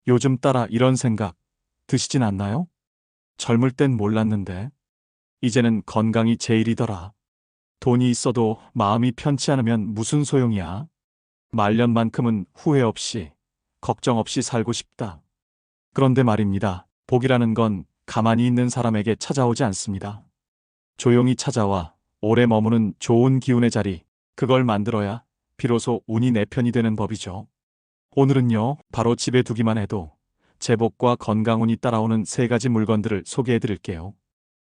요즘 따라 이런 생각 드시진 않나요? 젊을 땐 몰랐는데 이제는 건강이 제일이더라. 돈이 있어도 마음이 편치 않으면 무슨 소용이야. 말년만큼은 후회 없이, 걱정 없이 살고 싶다. 그런데 말입니다. 복이라는 건 가만히 있는 사람에게 찾아오지 않습니다. 조용히 찾아와 오래 머무는 좋은 기운의 자리, 그걸 만들어야 비로소 운이 내 편이 되는 법이죠. 오늘은요, 바로 집에 두기만 해도 제복과 건강운이 따라오는 세 가지 물건들을 소개해 드릴게요.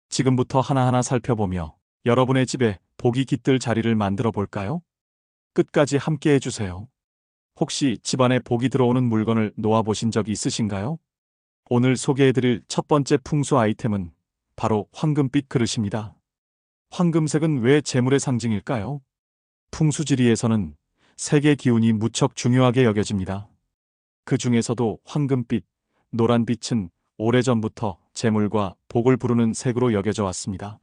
지금부터 하나하나 살펴보며 여러분의 집에 복이 깃들 자리를 만들어 볼까요? 끝까지 함께 해주세요. 혹시 집안에 복이 들어오는 물건을 놓아보신 적이 있으신가요? 오늘 소개해드릴 첫 번째 풍수 아이템은 바로 황금빛 그릇입니다. 황금색은 왜 재물의 상징일까요? 풍수지리에서는 색의 기운이 무척 중요하게 여겨집니다. 그 중에서도 황금빛, 노란빛은 오래전부터 재물과 복을 부르는 색으로 여겨져 왔습니다.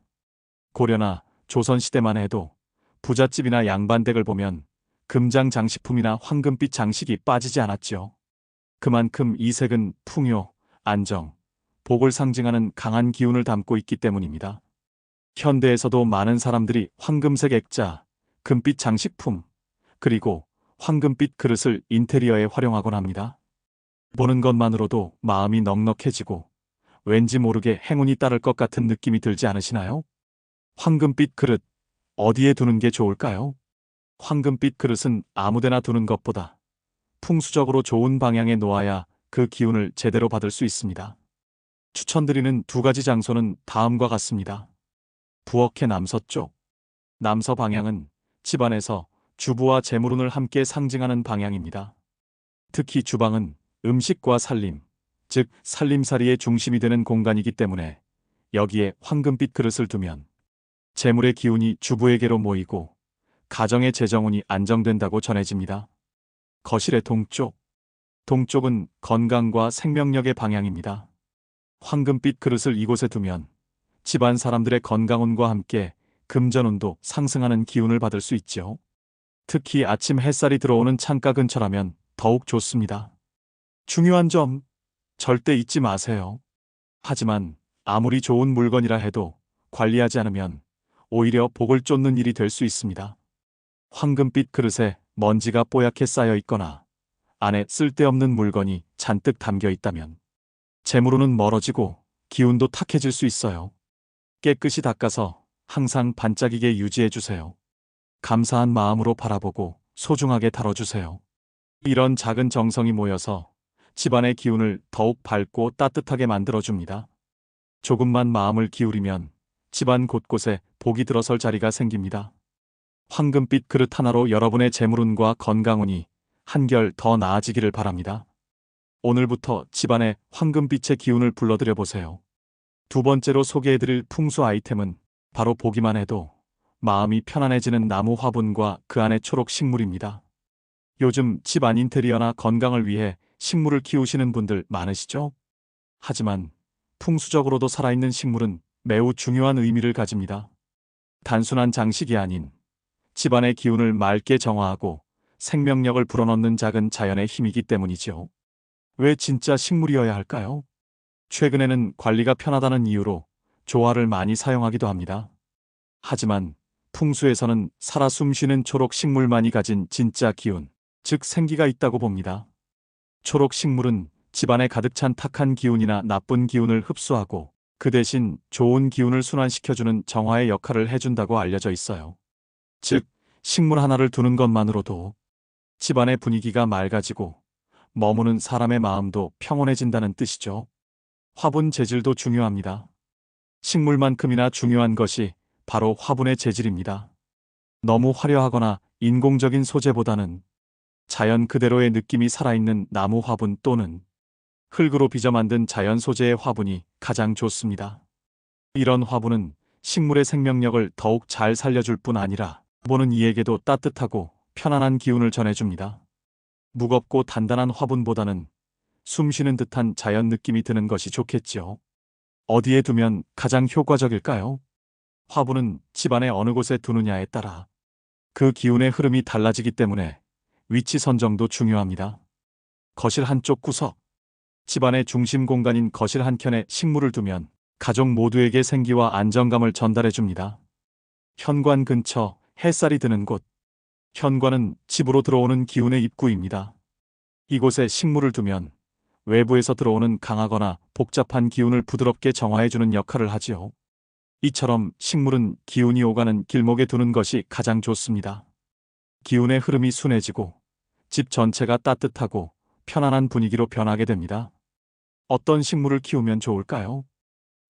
고려나 조선시대만 해도 부잣집이나 양반댁을 보면 금장 장식품이나 황금빛 장식이 빠지지 않았지요. 그만큼 이 색은 풍요, 안정, 복을 상징하는 강한 기운을 담고 있기 때문입니다. 현대에서도 많은 사람들이 황금색 액자, 금빛 장식품, 그리고 황금빛 그릇을 인테리어에 활용하곤 합니다. 보는 것만으로도 마음이 넉넉해지고 왠지 모르게 행운이 따를 것 같은 느낌이 들지 않으시나요? 황금빛 그릇, 어디에 두는 게 좋을까요? 황금빛 그릇은 아무데나 두는 것보다 풍수적으로 좋은 방향에 놓아야 그 기운을 제대로 받을 수 있습니다. 추천드리는 두 가지 장소는 다음과 같습니다. 부엌의 남서쪽. 남서 방향은 집안에서 주부와 재물운을 함께 상징하는 방향입니다. 특히 주방은 음식과 살림, 즉 살림살이의 중심이 되는 공간이기 때문에 여기에 황금빛 그릇을 두면 재물의 기운이 주부에게로 모이고 가정의 재정운이 안정된다고 전해집니다. 거실의 동쪽. 동쪽은 건강과 생명력의 방향입니다. 황금빛 그릇을 이곳에 두면 집안 사람들의 건강운과 함께 금전운도 상승하는 기운을 받을 수 있죠. 특히 아침 햇살이 들어오는 창가 근처라면 더욱 좋습니다. 중요한 점, 절대 잊지 마세요. 하지만 아무리 좋은 물건이라 해도 관리하지 않으면 오히려 복을 쫓는 일이 될 수 있습니다. 황금빛 그릇에 먼지가 뽀얗게 쌓여 있거나 안에 쓸데없는 물건이 잔뜩 담겨 있다면 재물운은 멀어지고 기운도 탁해질 수 있어요. 깨끗이 닦아서 항상 반짝이게 유지해 주세요. 감사한 마음으로 바라보고 소중하게 다뤄주세요. 이런 작은 정성이 모여서 집안의 기운을 더욱 밝고 따뜻하게 만들어줍니다. 조금만 마음을 기울이면 집안 곳곳에 복이 들어설 자리가 생깁니다. 황금빛 그릇 하나로 여러분의 재물운과 건강운이 한결 더 나아지기를 바랍니다. 오늘부터 집안에 황금빛의 기운을 불러들여 보세요. 두 번째로 소개해드릴 풍수 아이템은 바로 보기만 해도 마음이 편안해지는 나무 화분과 그 안의 초록 식물입니다. 요즘 집안 인테리어나 건강을 위해 식물을 키우시는 분들 많으시죠? 하지만 풍수적으로도 살아있는 식물은 매우 중요한 의미를 가집니다. 단순한 장식이 아닌 집안의 기운을 맑게 정화하고 생명력을 불어넣는 작은 자연의 힘이기 때문이죠. 왜 진짜 식물이어야 할까요? 최근에는 관리가 편하다는 이유로 조화를 많이 사용하기도 합니다. 하지만 풍수에서는 살아 숨쉬는 초록 식물만이 가진 진짜 기운, 즉 생기가 있다고 봅니다. 초록 식물은 집안에 가득 찬 탁한 기운이나 나쁜 기운을 흡수하고 그 대신 좋은 기운을 순환시켜주는 정화의 역할을 해준다고 알려져 있어요. 즉, 식물 하나를 두는 것만으로도 집안의 분위기가 맑아지고 머무는 사람의 마음도 평온해진다는 뜻이죠. 화분 재질도 중요합니다. 식물만큼이나 중요한 것이 바로 화분의 재질입니다. 너무 화려하거나 인공적인 소재보다는 자연 그대로의 느낌이 살아있는 나무 화분 또는 흙으로 빚어 만든 자연 소재의 화분이 가장 좋습니다. 이런 화분은 식물의 생명력을 더욱 잘 살려줄 뿐 아니라 보는 이에게도 따뜻하고 편안한 기운을 전해줍니다. 무겁고 단단한 화분보다는 숨쉬는 듯한 자연 느낌이 드는 것이 좋겠지요. 어디에 두면 가장 효과적일까요? 화분은 집안의 어느 곳에 두느냐에 따라 그 기운의 흐름이 달라지기 때문에 위치 선정도 중요합니다. 거실 한쪽 구석. 집안의 중심 공간인 거실 한켠에 식물을 두면 가족 모두에게 생기와 안정감을 전달해 줍니다. 현관 근처 햇살이 드는 곳. 현관은 집으로 들어오는 기운의 입구입니다. 이곳에 식물을 두면 외부에서 들어오는 강하거나 복잡한 기운을 부드럽게 정화해주는 역할을 하지요. 이처럼 식물은 기운이 오가는 길목에 두는 것이 가장 좋습니다. 기운의 흐름이 순해지고 집 전체가 따뜻하고 편안한 분위기로 변하게 됩니다. 어떤 식물을 키우면 좋을까요?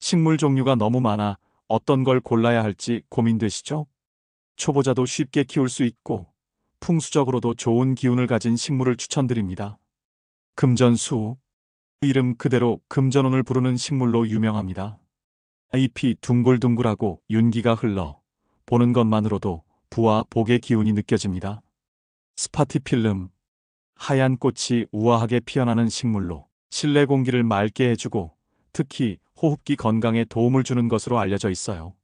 식물 종류가 너무 많아 어떤 걸 골라야 할지 고민되시죠? 초보자도 쉽게 키울 수 있고 풍수적으로도 좋은 기운을 가진 식물을 추천드립니다. 금전수. 이름 그대로 금전운을 부르는 식물로 유명합니다. 잎이 둥글둥글하고 윤기가 흘러 보는 것만으로도 부와 복의 기운이 느껴집니다. 스파티필름. 하얀 꽃이 우아하게 피어나는 식물로 실내 공기를 맑게 해주고 특히 호흡기 건강에 도움을 주는 것으로 알려져 있어요.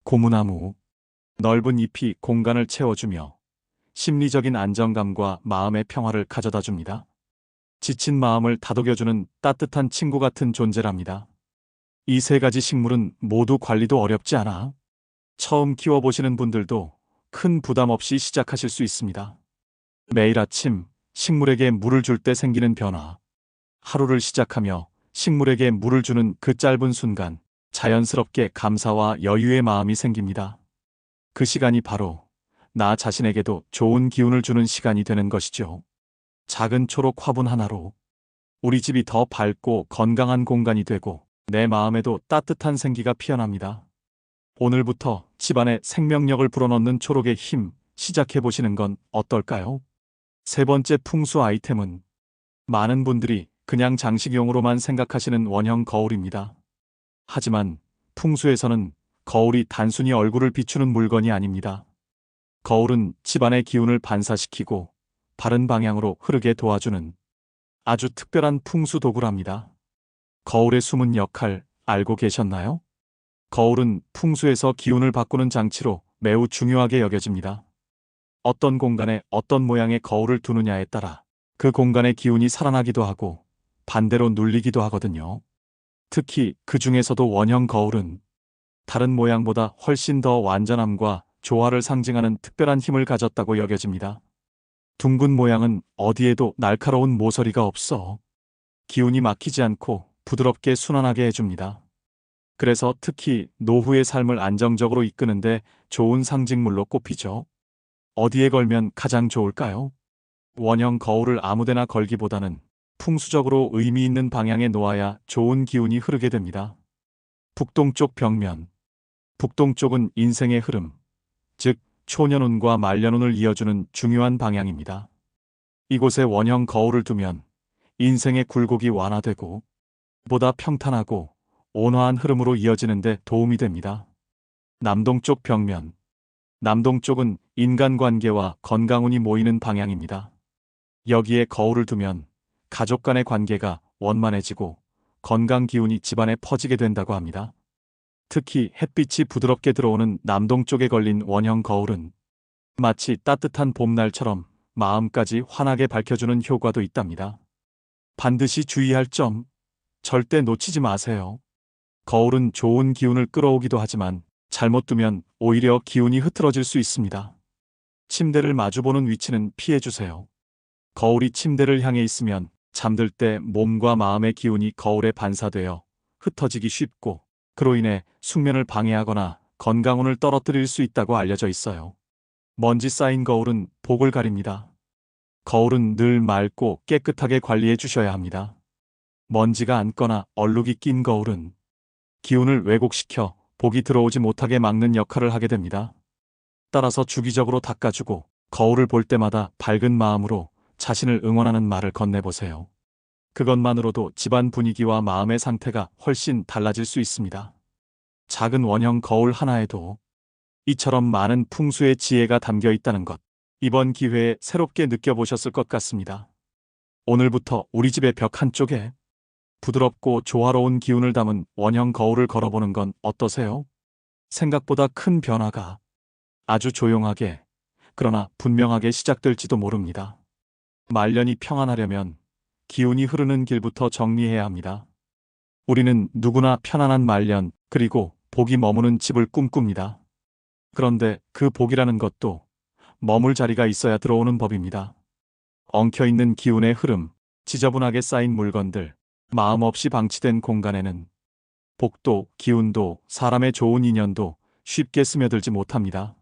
고무나무. 넓은 잎이 공간을 채워주며 심리적인 안정감과 마음의 평화를 가져다 줍니다. 지친 마음을 다독여주는 따뜻한 친구 같은 존재랍니다. 이 세 가지 식물은 모두 관리도 어렵지 않아 처음 키워보시는 분들도 큰 부담 없이 시작하실 수 있습니다. 매일 아침 식물에게 물을 줄 때 생기는 변화. 하루를 시작하며 식물에게 물을 주는 그 짧은 순간 자연스럽게 감사와 여유의 마음이 생깁니다. 그 시간이 바로 나 자신에게도 좋은 기운을 주는 시간이 되는 것이죠. 작은 초록 화분 하나로 우리 집이 더 밝고 건강한 공간이 되고 내 마음에도 따뜻한 생기가 피어납니다. 오늘부터 집안에 생명력을 불어넣는 초록의 힘 시작해보시는 건 어떨까요? 세 번째 풍수 아이템은 많은 분들이 그냥 장식용으로만 생각하시는 원형 거울입니다. 하지만 풍수에서는 거울이 단순히 얼굴을 비추는 물건이 아닙니다. 거울은 집안의 기운을 반사시키고 바른 방향으로 흐르게 도와주는 아주 특별한 풍수 도구랍니다. 거울의 숨은 역할 알고 계셨나요? 거울은 풍수에서 기운을 바꾸는 장치로 매우 중요하게 여겨집니다. 어떤 공간에 어떤 모양의 거울을 두느냐에 따라 그 공간의 기운이 살아나기도 하고 반대로 눌리기도 하거든요. 특히 그 중에서도 원형 거울은 다른 모양보다 훨씬 더 완전함과 조화를 상징하는 특별한 힘을 가졌다고 여겨집니다. 둥근 모양은 어디에도 날카로운 모서리가 없어 기운이 막히지 않고 부드럽게 순환하게 해줍니다. 그래서 특히 노후의 삶을 안정적으로 이끄는데 좋은 상징물로 꼽히죠. 어디에 걸면 가장 좋을까요? 원형 거울을 아무데나 걸기보다는 풍수적으로 의미 있는 방향에 놓아야 좋은 기운이 흐르게 됩니다. 북동쪽 벽면. 북동쪽은 인생의 흐름, 즉 초년운과 말년운을 이어주는 중요한 방향입니다. 이곳에 원형 거울을 두면 인생의 굴곡이 완화되고 보다 평탄하고 온화한 흐름으로 이어지는 데 도움이 됩니다. 남동쪽 벽면. 남동쪽은 인간관계와 건강운이 모이는 방향입니다. 여기에 거울을 두면 가족 간의 관계가 원만해지고 건강 기운이 집안에 퍼지게 된다고 합니다. 특히 햇빛이 부드럽게 들어오는 남동쪽에 걸린 원형 거울은 마치 따뜻한 봄날처럼 마음까지 환하게 밝혀주는 효과도 있답니다. 반드시 주의할 점, 절대 놓치지 마세요. 거울은 좋은 기운을 끌어오기도 하지만 잘못 두면 오히려 기운이 흐트러질 수 있습니다. 침대를 마주보는 위치는 피해주세요. 거울이 침대를 향해 있으면 잠들 때 몸과 마음의 기운이 거울에 반사되어 흩어지기 쉽고 그로 인해 숙면을 방해하거나 건강운을 떨어뜨릴 수 있다고 알려져 있어요. 먼지 쌓인 거울은 복을 가립니다. 거울은 늘 맑고 깨끗하게 관리해 주셔야 합니다. 먼지가 앉거나 얼룩이 낀 거울은 기운을 왜곡시켜 복이 들어오지 못하게 막는 역할을 하게 됩니다. 따라서 주기적으로 닦아주고 거울을 볼 때마다 밝은 마음으로 자신을 응원하는 말을 건네보세요. 그것만으로도 집안 분위기와 마음의 상태가 훨씬 달라질 수 있습니다. 작은 원형 거울 하나에도 이처럼 많은 풍수의 지혜가 담겨 있다는 것, 이번 기회에 새롭게 느껴보셨을 것 같습니다. 오늘부터 우리 집의 벽 한쪽에 부드럽고 조화로운 기운을 담은 원형 거울을 걸어보는 건 어떠세요? 생각보다 큰 변화가 아주 조용하게, 그러나 분명하게 시작될지도 모릅니다. 말년이 평안하려면 기운이 흐르는 길부터 정리해야 합니다. 우리는 누구나 편안한 말년, 그리고 복이 머무는 집을 꿈꿉니다. 그런데 그 복이라는 것도 머물 자리가 있어야 들어오는 법입니다. 엉켜있는 기운의 흐름, 지저분하게 쌓인 물건들, 마음 없이 방치된 공간에는 복도, 기운도, 사람의 좋은 인연도 쉽게 스며들지 못합니다.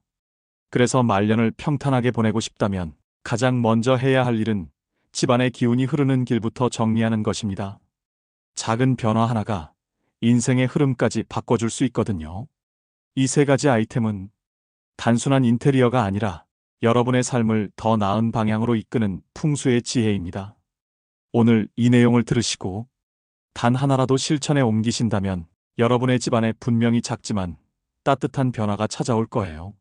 그래서 말년을 평탄하게 보내고 싶다면 가장 먼저 해야 할 일은 집안의 기운이 흐르는 길부터 정리하는 것입니다. 작은 변화 하나가 인생의 흐름까지 바꿔줄 수 있거든요. 이 세 가지 아이템은 단순한 인테리어가 아니라 여러분의 삶을 더 나은 방향으로 이끄는 풍수의 지혜입니다. 오늘 이 내용을 들으시고 단 하나라도 실천에 옮기신다면 여러분의 집안에 분명히 작지만 따뜻한 변화가 찾아올 거예요.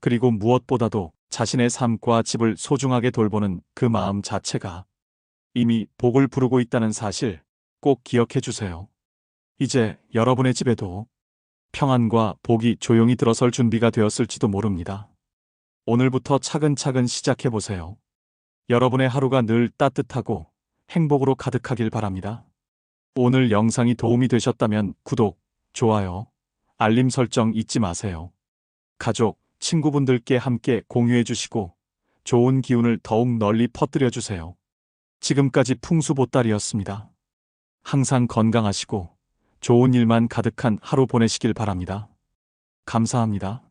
그리고 무엇보다도 자신의 삶과 집을 소중하게 돌보는 그 마음 자체가 이미 복을 부르고 있다는 사실 꼭 기억해 주세요. 이제 여러분의 집에도 평안과 복이 조용히 들어설 준비가 되었을지도 모릅니다. 오늘부터 차근차근 시작해 보세요. 여러분의 하루가 늘 따뜻하고 행복으로 가득하길 바랍니다. 오늘 영상이 도움이 되셨다면 구독, 좋아요, 알림 설정 잊지 마세요. 가족, 친구분들께 함께 공유해 주시고 좋은 기운을 더욱 널리 퍼뜨려 주세요. 지금까지 풍수보따리였습니다. 항상 건강하시고 좋은 일만 가득한 하루 보내시길 바랍니다. 감사합니다.